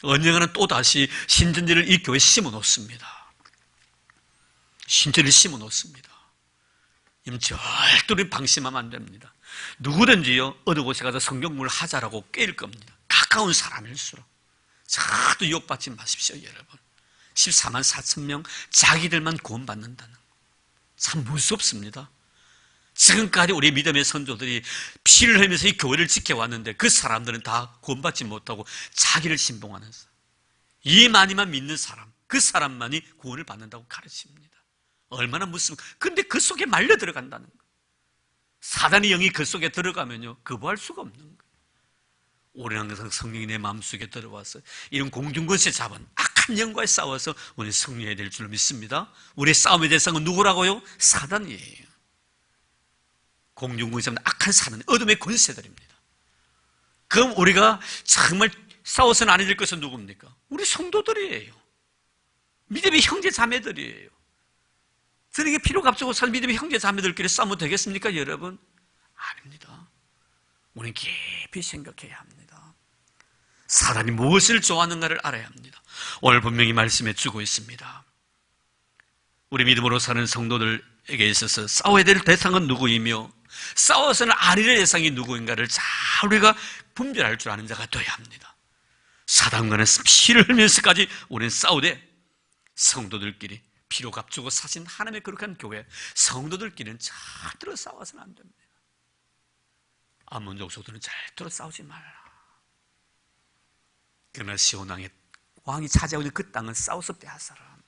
언젠가는 또다시 신천지를 이 교회에 심어 놓습니다. 신천지를 심어 놓습니다. 절대로 방심하면 안 됩니다. 누구든지요, 어느 곳에 가서 성경문을 하자라고 꿰일 겁니다. 가까운 사람일수록. 자도 유혹받지 마십시오, 여러분. 14만 4천 명 자기들만 구원받는다는 거. 참 무섭습니다. 지금까지 우리 믿음의 선조들이 피를 흘리면서 이 교회를 지켜왔는데 그 사람들은 다 구원받지 못하고 자기를 신봉하는 사람, 이만희만 믿는 사람, 그 사람만이 구원을 받는다고 가르칩니다. 얼마나 무섭습니까? 근데 그 속에 말려 들어간다는 거예요. 사단의 영이 그 속에 들어가면요, 거부할 수가 없는 거예요. 우리는 항상 성령이 내 마음속에 들어와서 이런 공중권세 잡은 악한 영과에 싸워서 우리는 승리해야 될 줄 믿습니다. 우리의 싸움의 대상은 누구라고요? 사단이에요. 공중권세 잡은 악한 사단, 어둠의 권세들입니다. 그럼 우리가 정말 싸워서는 안 해질 것은 누굽니까? 우리 성도들이에요. 믿음의 형제 자매들이에요. 저에게 피로 값주고 살 믿음의 형제 자매들끼리 싸우면 되겠습니까, 여러분? 아닙니다. 우리는 깊이 생각해야 합니다. 사람이 무엇을 좋아하는가를 알아야 합니다. 오늘 분명히 말씀해 주고 있습니다. 우리 믿음으로 사는 성도들에게 있어서 싸워야 될 대상은 누구이며 싸워서는 안 될 대상이 누구인가를 잘 우리가 분별할 줄 아는 자가 되어야 합니다. 사단과는 피를 흘리면서까지 우리는 싸우되 성도들끼리 피로 값주고 사신 하나님의 거룩한 교회 성도들끼리는 절대로 싸워서는 안 됩니다. 아몬 족속들은 절대로 싸우지 말라. 그러나 시온 왕이 차지하고 있는 그 땅은 싸워서 빼앗아라.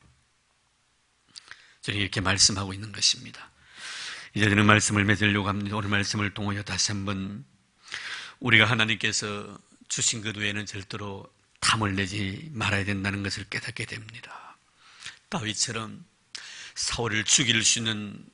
저는 이렇게 말씀하고 있는 것입니다. 이제 저는 말씀을 맺으려고 합니다. 오늘 말씀을 통하여 다시 한번 우리가 하나님께서 주신 것 외에는 절대로 탐을 내지 말아야 된다는 것을 깨닫게 됩니다. 다윗처럼 사울을 죽일 수 있는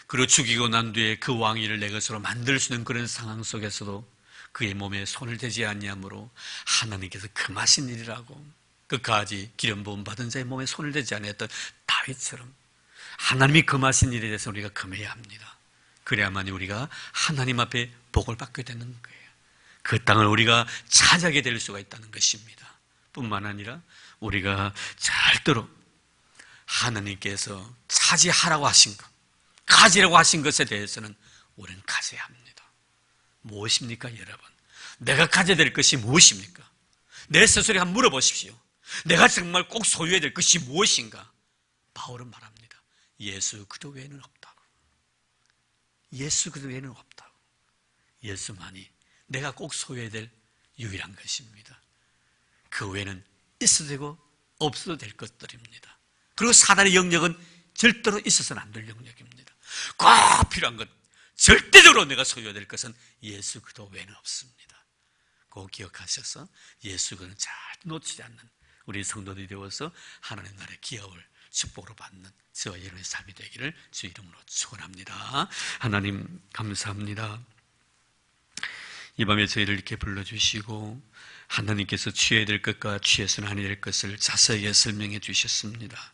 그리고 죽이고 난 뒤에 그 왕위를 내 것으로 만들 수 있는 그런 상황 속에서도 그의 몸에 손을 대지 아니하므로 하나님께서 금하신 일이라고, 끝까지 기름 부음 받은 자의 몸에 손을 대지 아니했던 다윗처럼 하나님이 금하신 일에 대해서 우리가 금해야 합니다. 그래야만 우리가 하나님 앞에 복을 받게 되는 거예요. 그 땅을 우리가 차지하게 될 수가 있다는 것입니다. 뿐만 아니라 우리가 절대로 하나님께서 차지하라고 하신 것, 가지라고 하신 것에 대해서는 우리는 가져야 합니다. 무엇입니까, 여러분? 내가 가져야 될 것이 무엇입니까? 내 스스로에게 한번 물어보십시오. 내가 정말 꼭 소유해야 될 것이 무엇인가? 바울은 말합니다. 예수 그리스도 외에는 없다고. 예수 그리스도 외에는 없다고. 예수만이 내가 꼭 소유해야 될 유일한 것입니다. 그 외에는 있어도 되고 없어도 될 것들입니다. 그리고 사단의 영역은 절대로 있어서는 안 될 영역입니다. 꼭 필요한 것, 절대적으로 내가 소유해야 될 것은 예수 그리스도 외에는 없습니다. 꼭 기억하셔서 예수 그리스도는 잘 놓치지 않는 우리 성도들이 되어서 하나님 나라의 기업을 축복으로 받는 저와 여러분의 삶이 되기를 주 이름으로 축원합니다. 하나님 감사합니다. 이 밤에 저희를 이렇게 불러주시고 하나님께서 취해야 될 것과 취해서는 아니 될 것을 자세하게 설명해 주셨습니다.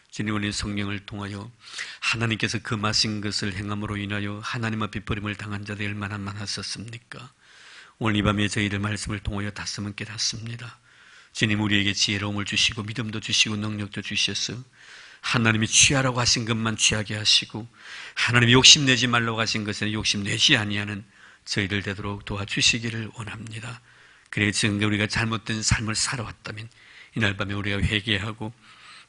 주님, 우리 성령을 통하여 하나님께서 금하신 것을 행함으로 인하여 하나님 앞에 버림을 당한 자들이 얼마나 많았었습니까? 오늘 이 밤에 저희들 말씀을 통하여 다시 한번 깨닫습니다. 주님, 우리에게 지혜로움을 주시고 믿음도 주시고 능력도 주셔서 하나님이 취하라고 하신 것만 취하게 하시고 하나님이 욕심내지 말라고 하신 것에는 욕심내지 아니하는 저희들 되도록 도와주시기를 원합니다. 그래서 우리가 잘못된 삶을 살아왔다면 이날 밤에 우리가 회개하고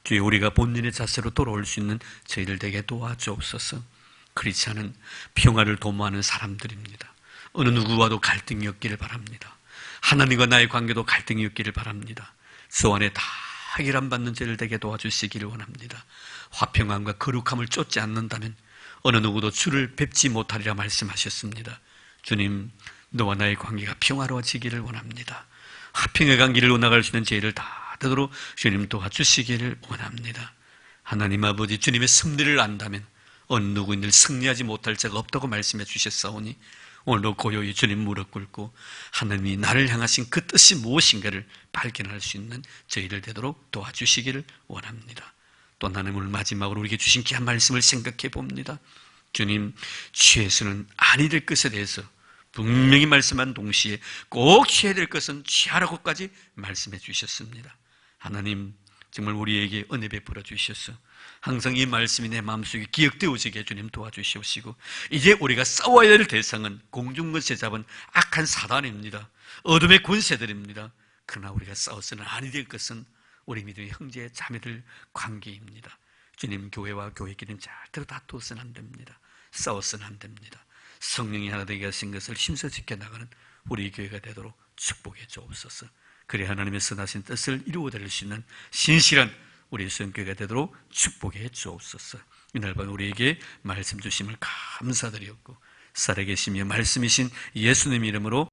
주여 우리가 본인의 자세로 돌아올 수 있는 저희들 되게 도와주옵소서. 그렇지 않은 평화를 도모하는 사람들입니다. 어느 누구와도 갈등이 없기를 바랍니다. 하나님과 나의 관계도 갈등이 없기를 바랍니다. 주 안에 다 해결안 받는 죄를 되게 도와주시기를 원합니다. 화평함과 거룩함을 쫓지 않는다면 어느 누구도 주를 뵙지 못하리라 말씀하셨습니다. 주님, 너와 나의 관계가 평화로워지기를 원합니다. 화평의 관계를 나아갈 수 있는 죄를 다 되도록 주님 도와주시기를 원합니다. 하나님 아버지, 주님의 승리를 안다면 어느 누구인들 승리하지 못할 자가 없다고 말씀해 주셨사오니 오늘도 고요히 주님 무릎 꿇고 하나님이 나를 향하신 그 뜻이 무엇인가를 발견할 수 있는 저희를 되도록 도와주시기를 원합니다. 또 하나님, 오늘 마지막으로 우리에게 주신 귀한 말씀을 생각해 봅니다. 주님, 취해서는 아니 될 것에 대해서 분명히 말씀한 동시에 꼭 취해야 될 것은 취하라고까지 말씀해 주셨습니다. 하나님, 정말 우리에게 은혜 베풀어 주셔서 항상 이 말씀이 내 마음속에 기억되어지게 주님 도와주시옵시고, 이제 우리가 싸워야 될 대상은 공중권세 잡은 악한 사단입니다. 어둠의 권세들입니다. 그러나 우리가 싸워서는 아니 될 것은 우리 믿음의 형제 자매들 관계입니다. 주님, 교회와 교회끼리 절대로 다투어서는 안 됩니다. 싸워서는 안 됩니다. 성령이 하나 되게 하신 것을 힘써 지켜나가는 우리 교회가 되도록 축복해 주옵소서. 그래 하나님의 선하신 뜻을 이루어낼 수 있는 신실한 우리 성교회가 되도록 축복해 주옵소서. 이날 밤 우리에게 말씀 주심을 감사드리옵고 살아계시며 말씀이신 예수님 이름으로